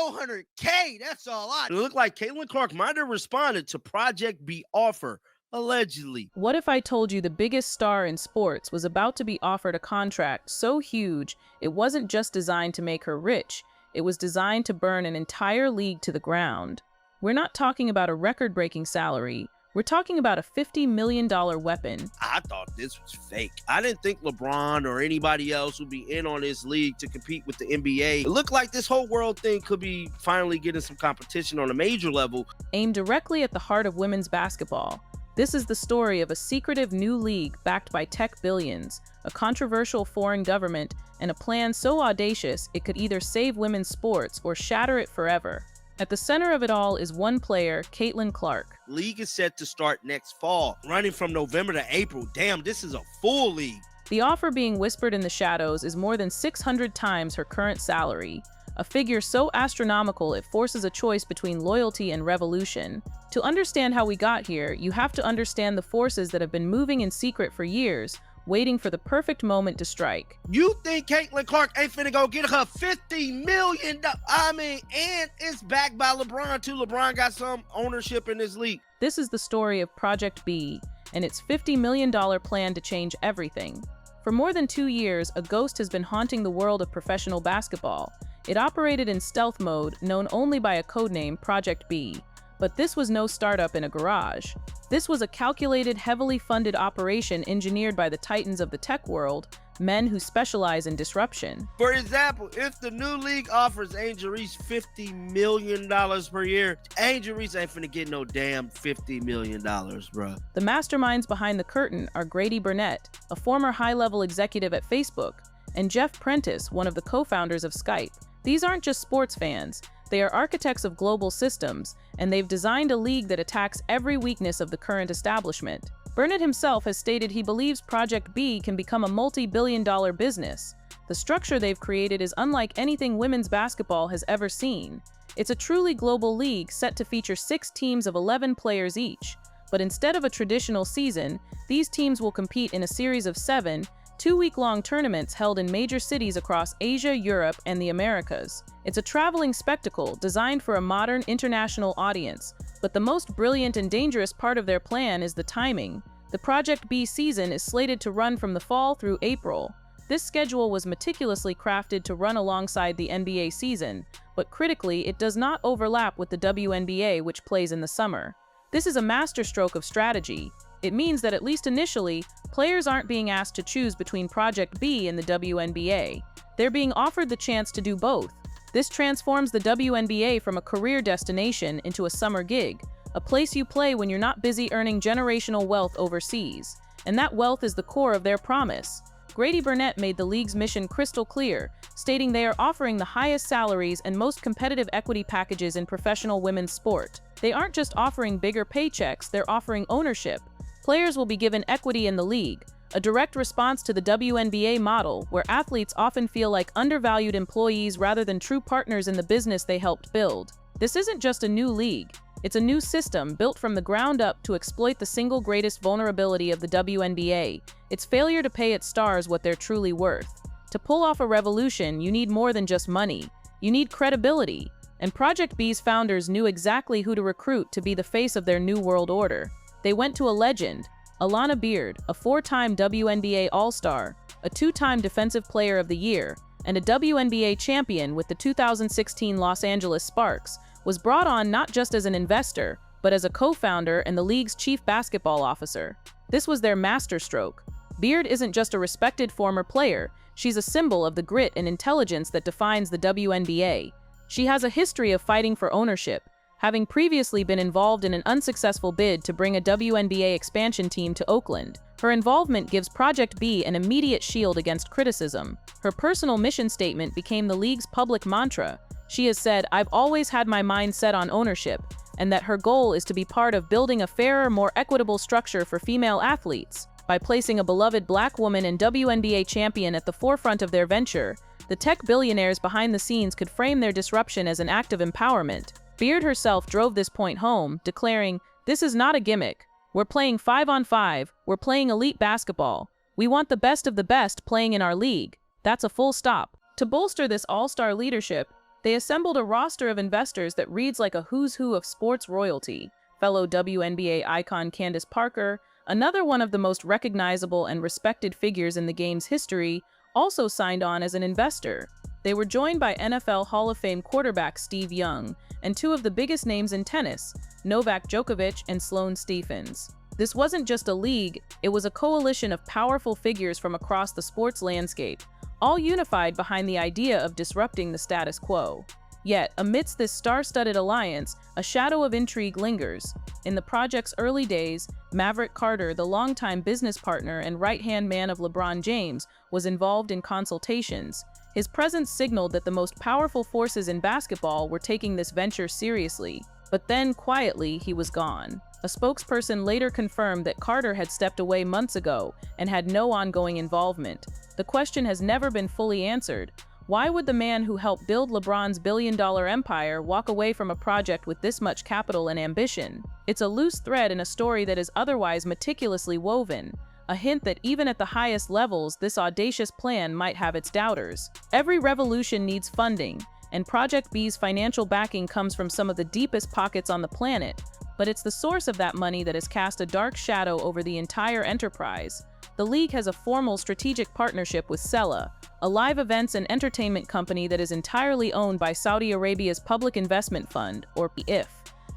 $400K. That's all I. It looked like Caitlyn Clark might have responded to Project B offer, allegedly. What if I told you the biggest star in sports was about to be offered a contract so huge it wasn't just designed to make her rich, it was designed to burn an entire league to the ground? We're not talking about a record-breaking salary. We're talking about a $50 million weapon. I thought this was fake. I didn't think LeBron or anybody else would be in on this league to compete with the NBA. It looked like this whole world thing could be finally getting some competition on a major level. Aimed directly at the heart of women's basketball. This is the story of a secretive new league backed by tech billions, a controversial foreign government, and a plan so audacious it could either save women's sports or shatter it forever. At the center of it all is one player, Caitlyn Clark. League is set to start next fall, running from November to April. Damn, this is a full league. The offer being whispered in the shadows is more than 600 times her current salary, a figure so astronomical it forces a choice between loyalty and revolution. To understand how we got here, you have to understand the forces that have been moving in secret for years, waiting for the perfect moment to strike. You think Caitlyn Clark ain't finna go get her $50 million? And it's backed by LeBron too. LeBron got some ownership in this league. This is the story of Project B and its $50 million plan to change everything. For more than 2 years, a ghost has been haunting the world of professional basketball. It operated in stealth mode, known only by a codename, Project B. But this was no startup in a garage. This was a calculated, heavily funded operation engineered by the titans of the tech world, men who specialize in disruption. For example, if the new league offers Angel Reese $50 million per year, Angel Reese ain't finna get no damn $50 million, bruh. The masterminds behind the curtain are Grady Burnett, a former high-level executive at Facebook, and Jeff Prentice, one of the co-founders of Skype. These aren't just sports fans. They are architects of global systems, and they've designed a league that attacks every weakness of the current establishment. Burnett himself has stated he believes Project B can become a multi-billion-dollar business. The structure they've created is unlike anything women's basketball has ever seen. It's a truly global league set to feature 6 teams of 11 players each. But instead of a traditional season, these teams will compete in a series of 7 2-week-long tournaments held in major cities across Asia, Europe, and the Americas. It's a traveling spectacle designed for a modern international audience, but the most brilliant and dangerous part of their plan is the timing. The Project B season is slated to run from the fall through April. This schedule was meticulously crafted to run alongside the NBA season, but critically, it does not overlap with the WNBA, which plays in the summer. This is a masterstroke of strategy. It means that at least initially, players aren't being asked to choose between Project B and the WNBA. They're being offered the chance to do both. This transforms the WNBA from a career destination into a summer gig, a place you play when you're not busy earning generational wealth overseas. And that wealth is the core of their promise. Grady Burnett made the league's mission crystal clear, stating they are offering the highest salaries and most competitive equity packages in professional women's sport. They aren't just offering bigger paychecks, they're offering ownership. Players will be given equity in the league, a direct response to the WNBA model, where athletes often feel like undervalued employees rather than true partners in the business they helped build. This isn't just a new league. It's a new system built from the ground up to exploit the single greatest vulnerability of the WNBA, its failure to pay its stars what they're truly worth. To pull off a revolution, you need more than just money. You need credibility. And Project B's founders knew exactly who to recruit to be the face of their new world order. They went to a legend, Alana Beard, a 4-time WNBA All-Star, a 2-time Defensive Player of the Year, and a WNBA champion with the 2016 Los Angeles Sparks, was brought on not just as an investor, but as a co-founder and the league's chief basketball officer. This was their masterstroke. Beard isn't just a respected former player, she's a symbol of the grit and intelligence that defines the WNBA. She has a history of fighting for ownership, having previously been involved in an unsuccessful bid to bring a WNBA expansion team to Oakland. Her involvement gives Project B an immediate shield against criticism. Her personal mission statement became the league's public mantra. She has said, "I've always had my mind set on ownership," and that her goal is to be part of building a fairer, more equitable structure for female athletes. By placing a beloved black woman and WNBA champion at the forefront of their venture, the tech billionaires behind the scenes could frame their disruption as an act of empowerment. Beard herself drove this point home, declaring, "This is not a gimmick. We're playing 5-on-5, we're playing elite basketball. We want the best of the best playing in our league. That's a full stop." To bolster this all-star leadership, They assembled a roster of investors that reads like a who's who of sports royalty. Fellow WNBA icon Candace Parker, another one of the most recognizable and respected figures in the game's history, also signed on as an investor. They were joined by NFL Hall of Fame quarterback Steve Young and two of the biggest names in tennis, Novak Djokovic and Sloane Stephens. This wasn't just a league, it was a coalition of powerful figures from across the sports landscape, all unified behind the idea of disrupting the status quo. Yet, amidst this star-studded alliance, a shadow of intrigue lingers. In the project's early days, Maverick Carter, the longtime business partner and right-hand man of LeBron James, was involved in consultations. His presence signaled that the most powerful forces in basketball were taking this venture seriously. But then, quietly, he was gone. A spokesperson later confirmed that Carter had stepped away months ago and had no ongoing involvement. The question has never been fully answered. Why would the man who helped build LeBron's billion-dollar empire walk away from a project with this much capital and ambition? It's a loose thread in a story that is otherwise meticulously woven, a hint that even at the highest levels, this audacious plan might have its doubters. Every revolution needs funding, and Project B's financial backing comes from some of the deepest pockets on the planet, but it's the source of that money that has cast a dark shadow over the entire enterprise. The league has a formal strategic partnership with Sela, a live events and entertainment company that is entirely owned by Saudi Arabia's Public Investment Fund, or PIF.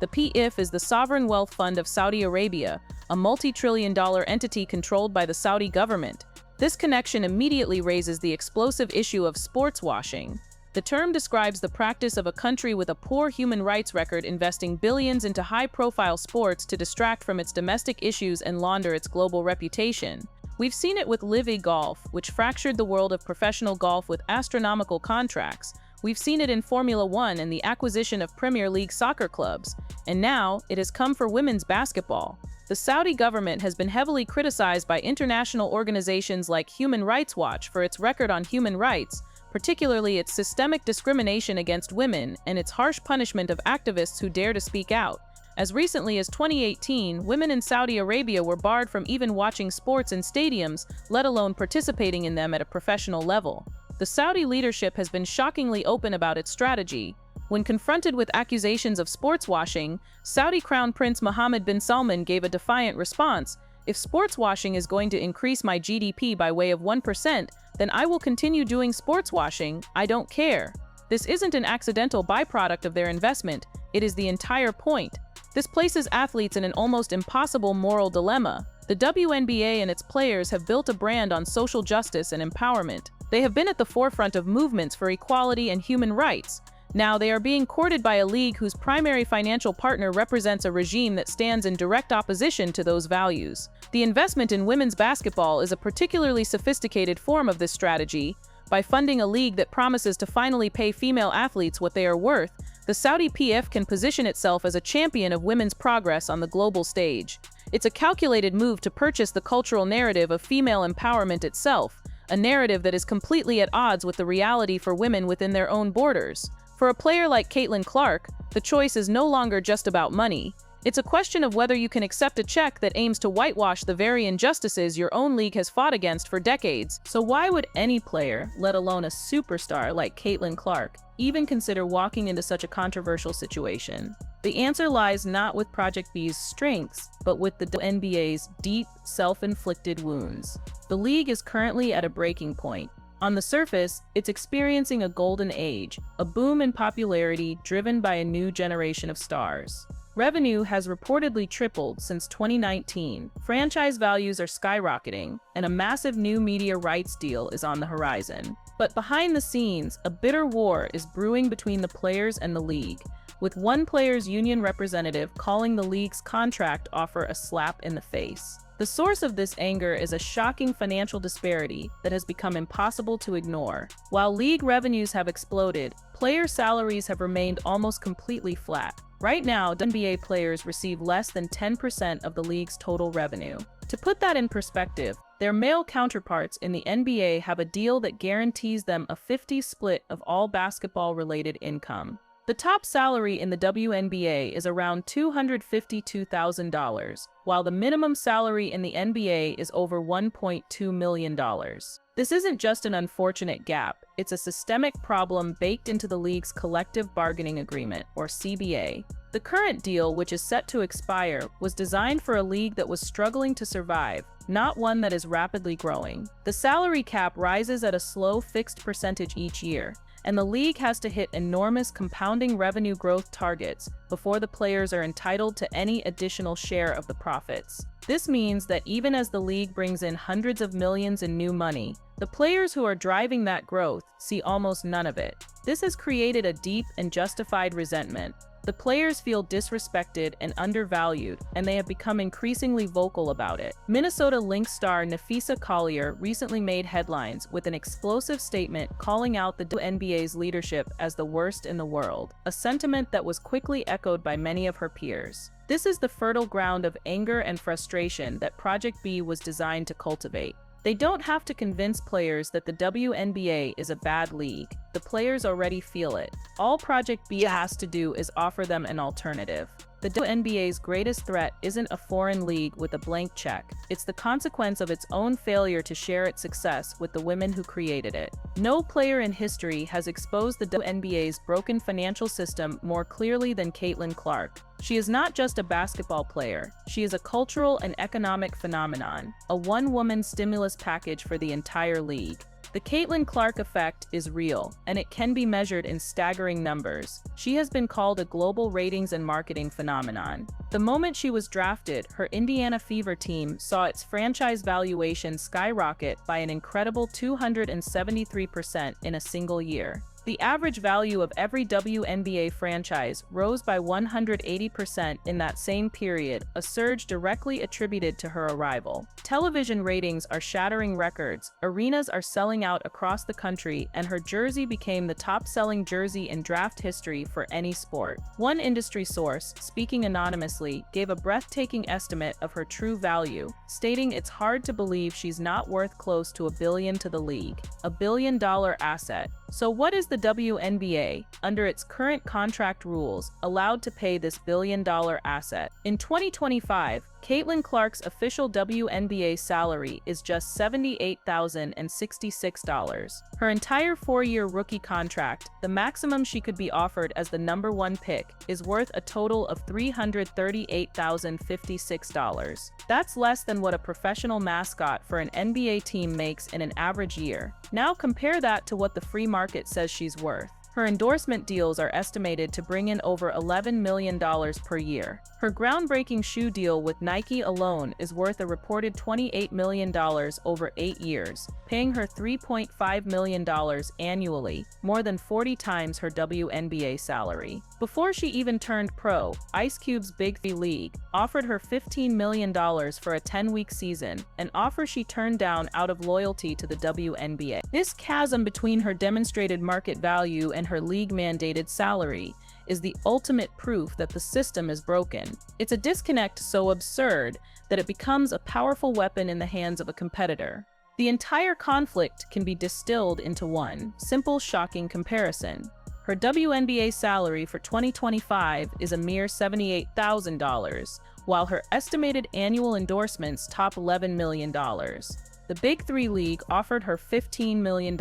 The PIF is the sovereign wealth fund of Saudi Arabia, a multi-trillion-dollar entity controlled by the Saudi government. This connection immediately raises the explosive issue of sports washing. The term describes the practice of a country with a poor human rights record investing billions into high-profile sports to distract from its domestic issues and launder its global reputation. We've seen it with Live Golf, which fractured the world of professional golf with astronomical contracts. We've seen it in Formula One and the acquisition of Premier League soccer clubs. And now, it has come for women's basketball. The Saudi government has been heavily criticized by international organizations like Human Rights Watch for its record on human rights, particularly its systemic discrimination against women and its harsh punishment of activists who dare to speak out. As recently as 2018, women in Saudi Arabia were barred from even watching sports in stadiums, let alone participating in them at a professional level. The Saudi leadership has been shockingly open about its strategy. When confronted with accusations of sports washing, Saudi Crown Prince Mohammed bin Salman gave a defiant response. "If sports washing is going to increase my GDP by way of 1%, then I will continue doing sports washing. I don't care." This isn't an accidental byproduct of their investment, it is the entire point. This places athletes in an almost impossible moral dilemma. The WNBA and its players have built a brand on social justice and empowerment. They have been at the forefront of movements for equality and human rights. Now they are being courted by a league whose primary financial partner represents a regime that stands in direct opposition to those values. The investment in women's basketball is a particularly sophisticated form of this strategy. By funding a league that promises to finally pay female athletes what they are worth, the Saudi PF can position itself as a champion of women's progress on the global stage. It's a calculated move to purchase the cultural narrative of female empowerment itself, a narrative that is completely at odds with the reality for women within their own borders. For a player like Caitlyn Clark, the choice is no longer just about money. It's a question of whether you can accept a check that aims to whitewash the very injustices your own league has fought against for decades. So why would any player, let alone a superstar like Caitlyn Clark, even consider walking into such a controversial situation? The answer lies not with Project B's strengths, but with the NBA's deep, self-inflicted wounds. The league is currently at a breaking point. On the surface, it's experiencing a golden age, a boom in popularity driven by a new generation of stars. Revenue has reportedly tripled since 2019, franchise values are skyrocketing, and a massive new media rights deal is on the horizon. But behind the scenes, a bitter war is brewing between the players and the league, with one players' union representative calling the league's contract offer a slap in the face. The source of this anger is a shocking financial disparity that has become impossible to ignore. While league revenues have exploded, player salaries have remained almost completely flat. Right now, NBA players receive less than 10% of the league's total revenue. To put that in perspective, their male counterparts in the NBA have a deal that guarantees them a 50 split of all basketball-related income. The top salary in the WNBA is around $252,000, while the minimum salary in the NBA is over $1.2 million. This isn't just an unfortunate gap, it's a systemic problem baked into the league's collective bargaining agreement, or CBA. The current deal, which is set to expire, was designed for a league that was struggling to survive, not one that is rapidly growing. The salary cap rises at a slow fixed percentage each year, and the league has to hit enormous compounding revenue growth targets before the players are entitled to any additional share of the profits. This means that even as the league brings in hundreds of millions in new money, the players who are driving that growth see almost none of it. This has created a deep and justified resentment. The players feel disrespected and undervalued, and they have become increasingly vocal about it. Minnesota Lynx star Napheesa Collier recently made headlines with an explosive statement calling out the WNBA's leadership as the worst in the world, a sentiment that was quickly echoed by many of her peers. This is the fertile ground of anger and frustration that Project B was designed to cultivate. They don't have to convince players that the WNBA is a bad league. The players already feel it. All Project B has to do is offer them an alternative. The WNBA's greatest threat isn't a foreign league with a blank check. It's the consequence of its own failure to share its success with the women who created it. No player in history has exposed the WNBA's broken financial system more clearly than Caitlyn Clark. She is not just a basketball player. She is a cultural and economic phenomenon, a one-woman stimulus package for the entire league. The Caitlyn Clark effect is real, and it can be measured in staggering numbers. She has been called a global ratings and marketing phenomenon. The moment she was drafted, her Indiana Fever team saw its franchise valuation skyrocket by an incredible 273% in a single year. The average value of every WNBA franchise rose by 180% in that same period, a surge directly attributed to her arrival. Television ratings are shattering records, arenas are selling out across the country, and her jersey became the top-selling jersey in draft history for any sport. One industry source, speaking anonymously, gave a breathtaking estimate of her true value, stating it's hard to believe she's not worth close to $1 billion to the league. $1 billion asset. So what is the WNBA, under its current contract rules, allowed to pay this billion-dollar asset? In 2025, Caitlyn Clark's official WNBA salary is just $78,066. Her entire four-year rookie contract, the maximum she could be offered as the #1 pick, is worth a total of $338,056. That's less than what a professional mascot for an NBA team makes in an average year. Now compare that to what the free market says she's worth. Her endorsement deals are estimated to bring in over $11 million per year. Her groundbreaking shoe deal with Nike alone is worth a reported $28 million over 8 years, paying her $3.5 million annually, more than 40 times her WNBA salary. Before she even turned pro, Ice Cube's Big Three League offered her $15 million for a 10-week season, an offer she turned down out of loyalty to the WNBA. This chasm between her demonstrated market value and her league-mandated salary is the ultimate proof that the system is broken. It's a disconnect so absurd that it becomes a powerful weapon in the hands of a competitor. The entire conflict can be distilled into one simple, shocking comparison. Her WNBA salary for 2025 is a mere $78,000, while her estimated annual endorsements top $11 million. The Big Three League offered her $15 million,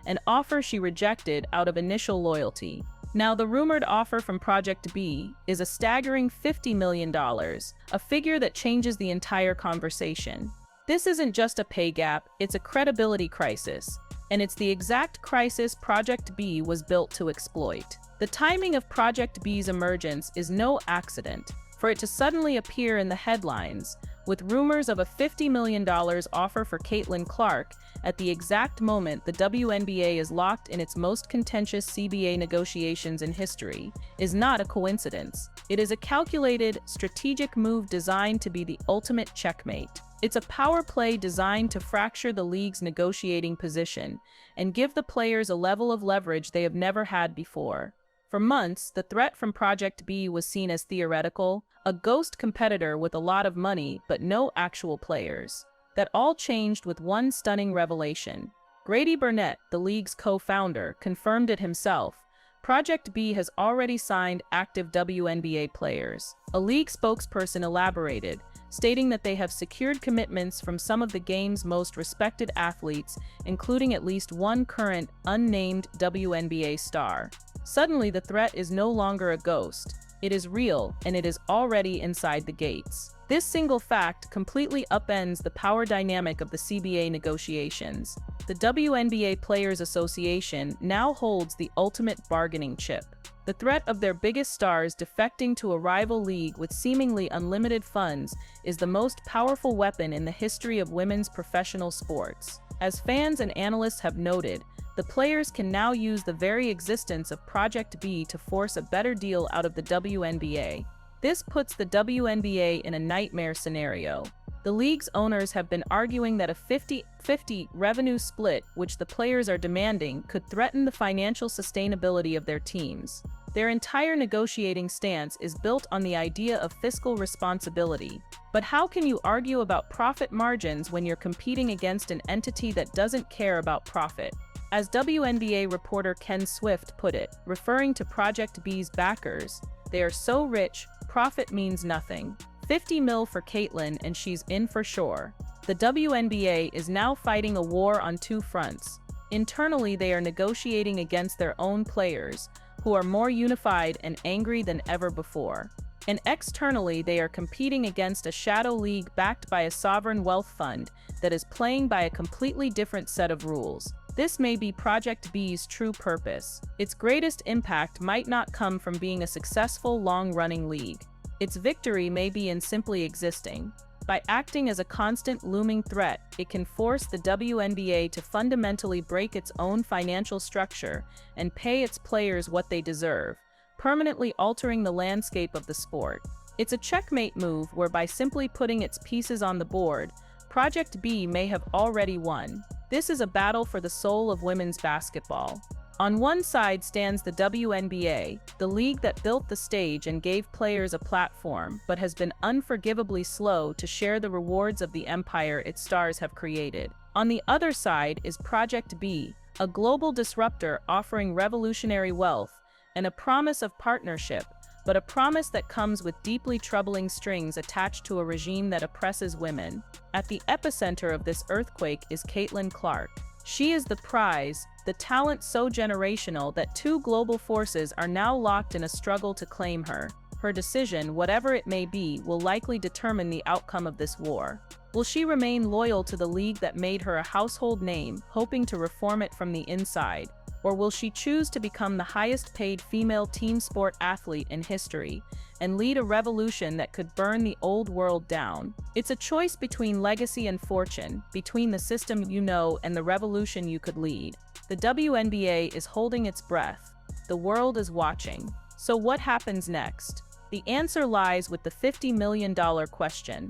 an offer she rejected out of initial loyalty. Now, the rumored offer from Project B is a staggering $50 million, a figure that changes the entire conversation. This isn't just a pay gap, it's a credibility crisis, and it's the exact crisis Project B was built to exploit. The timing of Project B's emergence is no accident. For it to suddenly appear in the headlines, with rumors of a $50 million offer for Caitlyn Clark at the exact moment the WNBA is locked in its most contentious CBA negotiations in history, is not a coincidence. It is a calculated, strategic move designed to be the ultimate checkmate. It's a power play designed to fracture the league's negotiating position and give the players a level of leverage they have never had before. For months, the threat from Project B was seen as theoretical, a ghost competitor with a lot of money but no actual players. That all changed with one stunning revelation. Grady Burnett, the league's co-founder, confirmed it himself, Project B has already signed active WNBA players. A league spokesperson elaborated, stating that they have secured commitments from some of the game's most respected athletes, including at least one current, unnamed WNBA star. Suddenly, the threat is no longer a ghost. It is real, and it is already inside the gates. This single fact completely upends the power dynamic of the CBA negotiations. The WNBA Players Association now holds the ultimate bargaining chip. The threat of their biggest stars defecting to a rival league with seemingly unlimited funds is the most powerful weapon in the history of women's professional sports. As fans and analysts have noted, the players can now use the very existence of Project B to force a better deal out of the WNBA. This puts the WNBA in a nightmare scenario. The league's owners have been arguing that a 50-50 revenue split, which the players are demanding, could threaten the financial sustainability of their teams. Their entire negotiating stance is built on the idea of fiscal responsibility. But how can you argue about profit margins when you're competing against an entity that doesn't care about profit? As WNBA reporter Ken Swift put it, referring to Project B's backers, "They are so rich, profit means nothing. 50 mil for Caitlyn and she's in for sure." The WNBA is now fighting a war on two fronts. Internally, they are negotiating against their own players, who are more unified and angry than ever before. And externally, they are competing against a shadow league backed by a sovereign wealth fund that is playing by a completely different set of rules. This may be Project B's true purpose. Its greatest impact might not come from being a successful, long-running league. Its victory may be in simply existing. By acting as a constant looming threat, it can force the WNBA to fundamentally break its own financial structure and pay its players what they deserve, permanently altering the landscape of the sport. It's a checkmate move where by simply putting its pieces on the board, Project B may have already won. This is a battle for the soul of women's basketball. On one side stands the WNBA, the league that built the stage and gave players a platform, but has been unforgivably slow to share the rewards of the empire its stars have created. On the other side is Project B, a global disruptor offering revolutionary wealth and a promise of partnership, but a promise that comes with deeply troubling strings attached to a regime that oppresses women. At the epicenter of this earthquake is Caitlyn Clark. She is the prize, the talent so generational that two global forces are now locked in a struggle to claim her. Her decision, whatever it may be, will likely determine the outcome of this war. Will she remain loyal to the league that made her a household name, hoping to reform it from the inside? Or will she choose to become the highest-paid female team sport athlete in history and lead a revolution that could burn the old world down? It's a choice between legacy and fortune, between the system you know and the revolution you could lead. The WNBA is holding its breath. The world is watching. So what happens next? The answer lies with the $50 million question.